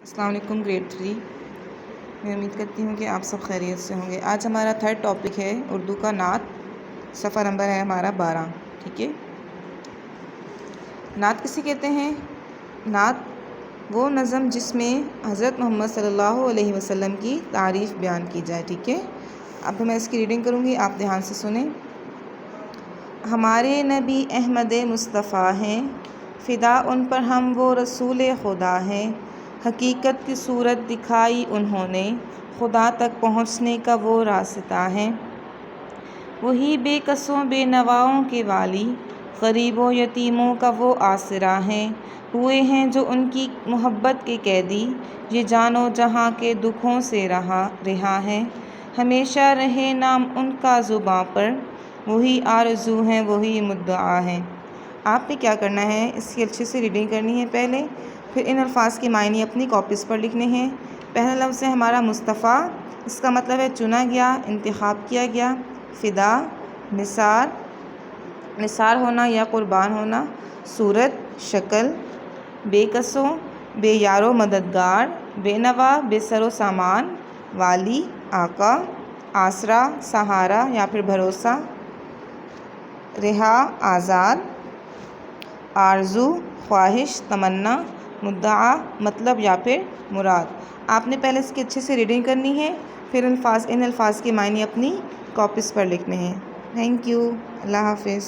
السلام علیکم گریڈ 3۔ میں امید کرتی ہوں کہ آپ سب خیریت سے ہوں گے۔ آج ہمارا تھرڈ ٹاپک ہے اردو کا نعت، صفحہ نمبر ہے ہمارا 12۔ ٹھیک ہے، نعت کسے کہتے ہیں؟ نعت وہ نظم جس میں حضرت محمد صلی اللہ علیہ وسلم کی تعریف بیان کی جائے۔ ٹھیک ہے، اب میں اس کی ریڈنگ کروں گی، آپ دھیان سے سنیں۔ ہمارے نبی احمد مصطفیٰ ہیں، فدا ان پر ہم وہ رسول خدا ہیں۔ حقیقت کی صورت دکھائی انہوں نے، خدا تک پہنچنے کا وہ راستہ ہے۔ وہی بے کسوں بے نواؤں کے والی، غریبوں یتیموں کا وہ آسرا ہیں۔ ہوئے ہیں جو ان کی محبت کے قیدی، یہ جان و جہاں کے دکھوں سے رہا ہے۔ ہمیشہ رہے نام ان کا زباں پر، وہی آرزو ہیں وہی مدعا ہے۔ آپ نے کیا کرنا ہے، اس کی اچھے سے ریڈنگ کرنی ہے پہلے، پھر ان الفاظ کے معنی اپنی کاپیز پر لکھنے ہیں۔ پہلا لفظ ہے ہمارا مصطفیٰ، اس کا مطلب ہے چنا گیا، انتخاب کیا گیا۔ فدا نثار ہونا یا قربان ہونا۔ صورت شکل۔ بے کسوں بے یار و مددگار۔ بے نوا بے سر و سامان۔ والی آقا۔ آسرا سہارا یا پھر بھروسہ۔ رہا آزاد۔ آرزو خواہش تمنا۔ مدعا مطلب یا پھر مراد۔ آپ نے پہلے اس کی اچھے سے ریڈنگ کرنی ہے، پھر ان الفاظ کے معنی اپنی کاپیز پر لکھنے ہیں۔ تھینک یو، اللہ حافظ۔